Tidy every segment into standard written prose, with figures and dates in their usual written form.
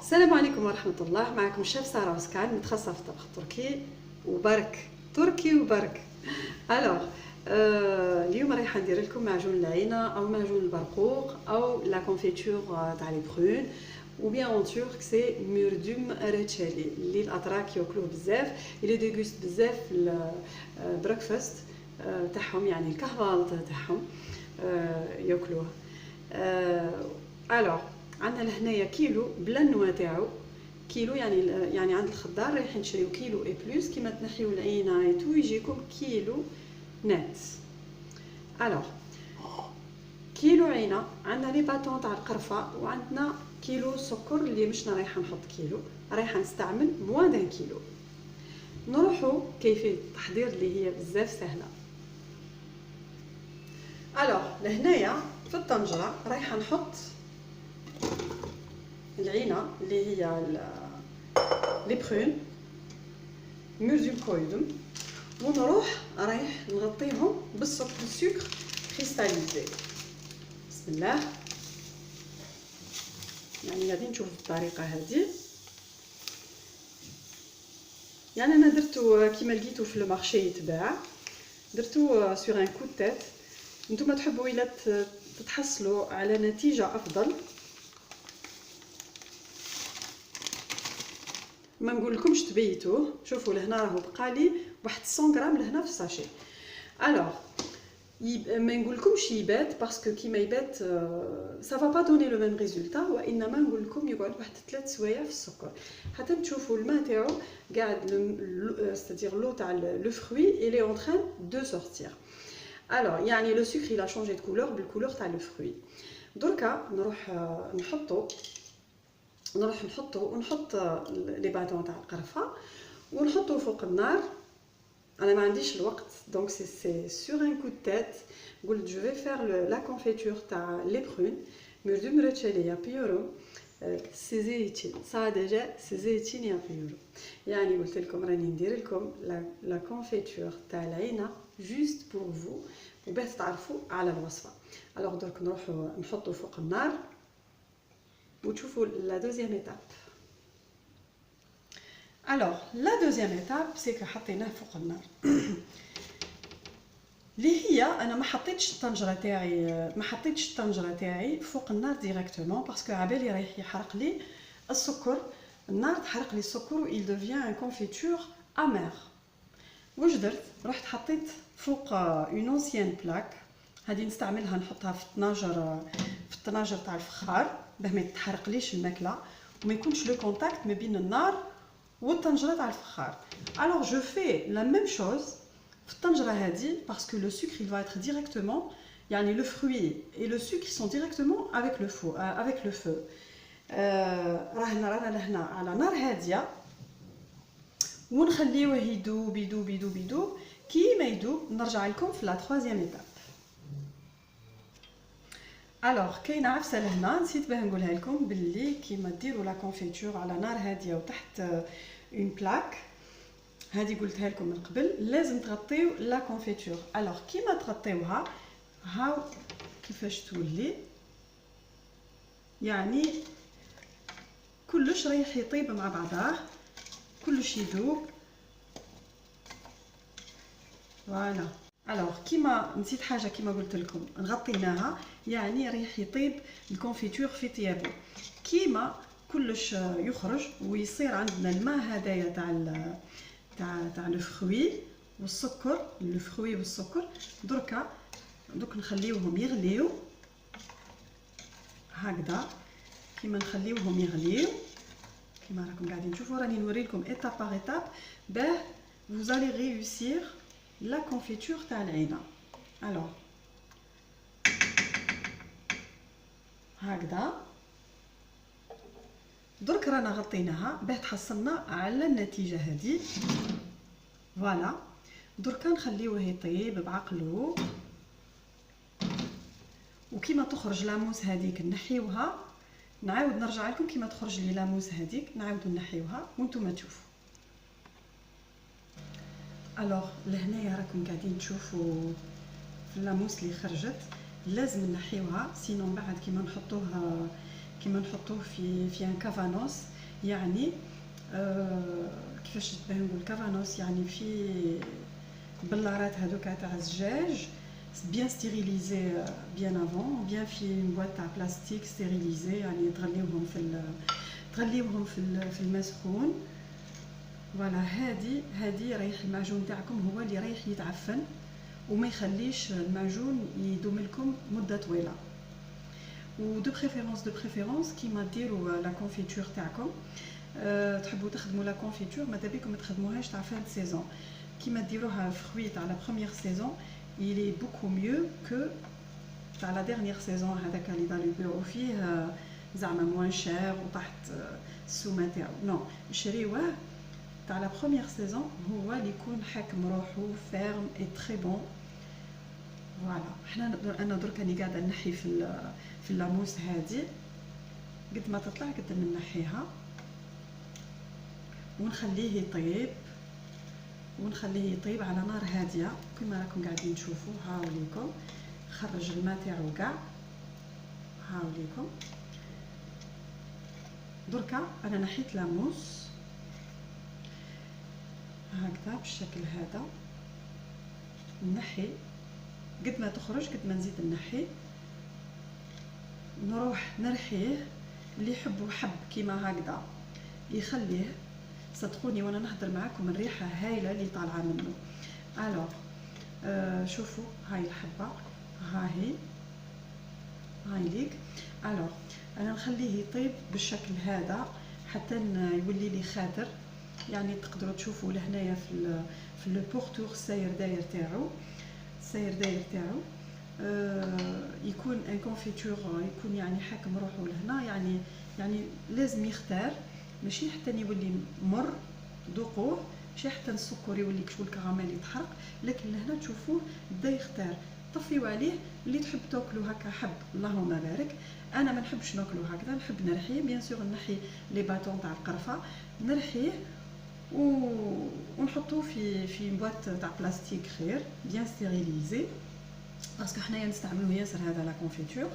السلام عليكم ورحمة الله. معكم شيف سارة وسكان متخصصة في الطبخ التركي وبرك تركي وبرك. الوغ اليوم رايحة ندير لكم معجون العينة او معجون البرقوق او لا كونفيتور تاع لي برون ou bien en turc c'est مردوم ريتشالي اللي الاتراك ياكلوه بزاف اللي ديغوست بزاف البريكفاست تاعهم، يعني الكهوه تاعهم ياكلوه. الوغ عندنا لهنايا كيلو بلا النوا تاعو، كيلو يعني عند الخضار رايحين نشريو كيلو اي بلس، كيما تنحيو العينه ايتو يجيكم كيلو نات. الوغ كيلو عينه، عندنا لي باتون تاع القرفه، وعندنا كيلو سكر اللي مش رايحه نحط كيلو، رايحه نستعمل موان دان كيلو. نروحوا كيفيه التحضير اللي هي بزاف سهله. الوغ لهنايا في الطنجره رايحه نحط العينه اللي هي لي برون مردوم كويدم، ونروح رايح نغطيهم بالسكر كريستاليزي. بسم الله، يعني غادي نشوف بالطريقه هذه. يعني انا درتو كيما لقيتو في المارشي يتباع، درتو سور ان كو تيت. نتوما تحبوا الا تتحصلوا على نتيجه افضل، ما نقولكمش تبيتوه. شوفوا لهنا راهو بقالي واحد 100 غرام لهنا في الساشي. الوغ ما نقولكمش يبات باسكو كيما يبات سا فا با دوني لو ميم ريزولتا، وانما نقولكم يقعد واحد 3 سوايع في السكر حتى تشوفوا الماء تاعو قاعد ستادير لو تاع لو فروي il est en train de sortir. الوغ يعني لو سكر il a changé de couleur بالكولور تاع لو فروي. دركا نروح ونحط لي باتون تاع القرفه ونحطو فوق النار. انا ما عنديش الوقت دونك سي سور ان كو تيت. قلت جو في فير لا كونفيتور تاع لي برون مردوم ريتشالي يا بيورو سيزيتين سا ديجا سيزيتين يا بيورو. يعني قلت لكم راني ندير لكم لا كونفيتور تاع العينه جوست بور فو وباه تعرفوا على الوصفه. الوغ درك نروحو نحطو فوق النار وتشوفوا لا دوزيام ايتاب. الوغ لا دوزيام ايتاب سي كو حطيناه فوق النار اللي هي انا ما حطيتش الطنجره تاعي فوق النار ديريكتومون باسكو عبالي رايح يحرق لي السكر. النار تحرق لي السكر و il devient un confiture amer. واش درت؟ رحت حطيت فوق اون اونسيان بلاك، هذه نستعملها نحطها في الطناجر تاع الفخار باه ما تحرقليش الماكله وما يكونش لو كونتاكت ما بين النار والطنجره تاع الفخار. الوغ جو في لا ميم شوز في الطنجره هذه باسكو لو سكر il va être directement يعني لو فروي et le sucre sont directement avec le feu. رانا لهنا على نار هاديه ونخليوه يدوب يدوب يدوب يدوب. كي ما يدوب نرجع لكم في لا 3 ايتاب. الوغ كاينه عفسه لهنا نسيت باه نقولها لكم باللي كيما ديروا لا كونفيتور على نار هاديه وتحت اون بلاك، هذه قلتها لكم من قبل، لازم تغطيو لا كونفيتور. الوغ كيما تغطيوها هاو كيفاش تولي، يعني كلش رايح يطيب مع بعضاه، كلش يذوب. فوالا. الوغ كيما نسيت حاجه، كيما قلت لكم غطيناها يعني رايح يطيب الكونفيتور في طيابو. كيما كلش يخرج ويصير عندنا الماء هدايا تاع لو فروي والسكر، لو فروي والسكر. دوك نخليوهم يغليو هكذا، كيما نخليوهم يغليو كيما راكم قاعدين تشوفوا. راني نوريلكم ايتاب باغ ايتاب باه vous allez réussir la confiture تاع العينه. الوغ هكذا درك رانا غطيناها باه تحصلنا على النتيجه هذه. فوالا دركا نخليوه يطيب بعقلو، وكيما تخرج لاموس هذيك نحيوها، نعاود نرجع لكم كيما تخرج لي لاموس هذيك نعاودو نحيوها وانتم تشوفوا. الوغ لهنايا راكم قاعدين تشوفوا في اللاموس اللي خرجت، لازم نحيوها سينون بعد كيما كيما نحطوه في ان كافانوس، يعني كيفاش تباه نقول كافانوس، يعني في بلارات هذوك تاع الزجاج بيان ستيريليزي بيان افون، بيان في بواط تاع بلاستيك ستيريليزي، يعني تغليوهم في الماء سخون. فوالا هادي رايح المعجون تاعكم هو اللي رايح يتعفن وما يخليش المعجون يدوم لكم مده طويله. ودو بريفيرونس كيما ديروا لا كونفيتور تاعكم، تحبوا تخدموا لا كونفيتور ماذا بيكم ما تخدموهاش تاع فان سيزون، كيما ديروها فروي تاع لا بروميير سيزون il est beaucoup mieux que تاع لا ديرنيير سيزون، هذاك اللي داروا يبيعوا فيه زعما موان شير وتحت السومه تاعو. نو، شريوه تاع لا بروميير سيزون هو اللي يكون حاكم روحو فيرم اي تري بون. فوالا انا درك راني قاعده نحي في اللاموس هادي، قد ما تطلع قد نحيها ونخليه يطيب على نار هاديه كما راكم قاعدين تشوفوا. هاوليكم خرج الماء تاعو كاع، هاوليكم دركا انا نحيت لاموس هكذا بالشكل هذا، نحي قد ما تخرج قد ما نزيد نحي، نروح نرحيه. اللي يحبوا حب كيما هكذا يخليه، صدقوني وانا نهضر معاكم الريحه هايله اللي طالعه منه. الوغ شوفوا هاي الحبه، هاي ليك. الوغ انا نخليه يطيب بالشكل هذا حتى يولي لي خاطر، يعني تقدروا تشوفوا لهنايا في لو بورتور الساير داير تاعو يكون ان كونفيتور، يكون يعني حاكم روحو لهنا، يعني لازم يختار، ماشي حتى يولي مر ذوقوه، ماشي حتى السكر يولي كشو الكراميل يتحرق، لكن لهنا تشوفوه بدا يختار. طفيوا عليه، اللي تحب تاكلوا هكا حب اللهم بارك، انا ما نحبش ناكلو هكذا، نحب نرحيه بيان سور، نحي لي باتون تاع القرفه نرحيه ونحطوه في بواط تاع بلاستيك خير بيان ستيريليزي، باسكو حنايا نستعملوه ياسر هذا لا كونفيتور.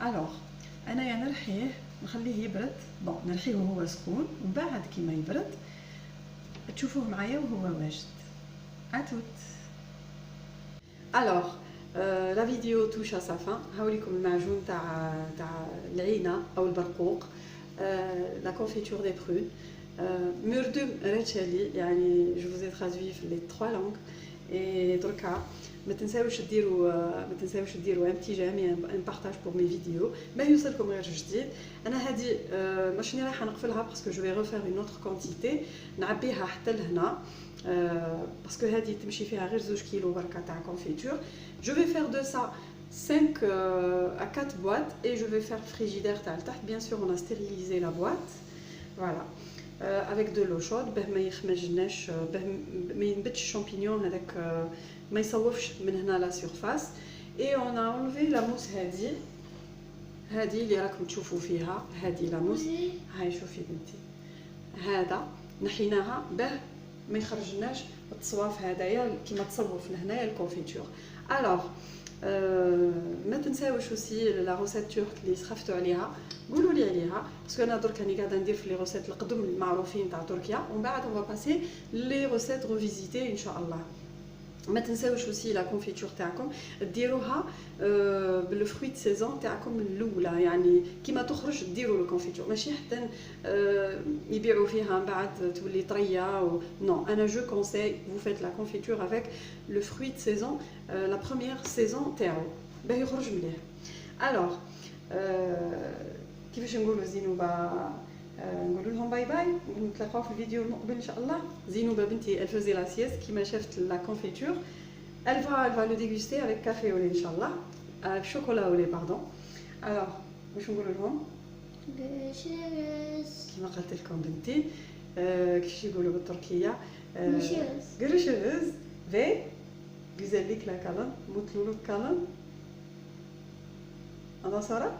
الوغ انايا نرحيه نخليه يبرد، بون نرحيه وهو سخون، ومن بعد كيما يبرد تشوفوه معايا وهو واجد. اتوت. الوغ لا فيديو توش ا سا فان. هاوليكم المعجون تاع العينه او البرقوق، لا كونفيتور دي برون، مردم ريتشالي، يعني جو فوز اي ترادوي في لي 3 لونغ. اي دركا ما تنساوش ديروا ان بتي جيم، ان بارطاج بور مي فيديو، ما يوصلكم غير جديد. انا هذه ماشي رايحه نقفلها باسكو جو في ريفير اون اوتر كونتيتي، نعبيها حتى لهنا باسكو هذه تمشي فيها غير 2 كيلو بركه تاع كونفيتور. جو في فير دو سا 5 à 4 boîtes et je vais faire frigidaire تاع التحت. bien sûr on a stérilisé la boîte, voilà, avec de l'eau chaude باه ما يخمجناش، باه ما ينبتش الشامبينيون هذاك، ما يصوفش من هنا لا سيرفاس. اي اون ا اونليفي لا موس هذه اللي راكم تشوفوا فيها، هذه لا موس. هاي شوفي بنتي، هذا نحيناها باه ما يخرجناش التصواف هذايا كيما تصوف لهنايا الكونفيتور. الوغ ما تنساوش اوسي لا روسيت تورك اللي سخفتوا عليها، قولوا لي عليها باسكو انا درك راني قاعده ندير في لي روسيت القدم المعروفين تاع تركيا، ومن بعد اون باسي لي روسيت ريفيزيتي ان شاء الله. ما تنساوش اوسي لا كونفيتور تاعكم ديروها بالفروي د سيزون تاعكم الاولى، يعني كيما تخرج ديروا لو كونفيتور، ماشي حتى يبيعوا فيها من بعد تولي طريه نو. انا جو كونساي فو فيت لا كونفيتور افيك لو فروي د سيزون لا بروميير سيزون تاعو باه يخرج مليح. الوغ كيفاش نقولوا زينوبه، نقول لهم باي باي، نتلاقاو في الفيديو المقبل ان شاء الله. زينوبه بنتي elle faisait la sieste كيما شافت لا كونفيتور، elle va le déguster avec café au lait ان شاء الله، avec chocolat au lait pardon. alors واش نقول لهم؟ كيما قلت لكم بنتي كيفاش يقولوا بالتركيه؟ görüşürüz ve güzellikle kalın, mutluluk kalın. هذا صار؟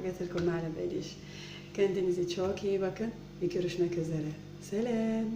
قلت لكم ما على باليش، كان دنيزي تشوكي بكن يكرشنا كزرع. سلام.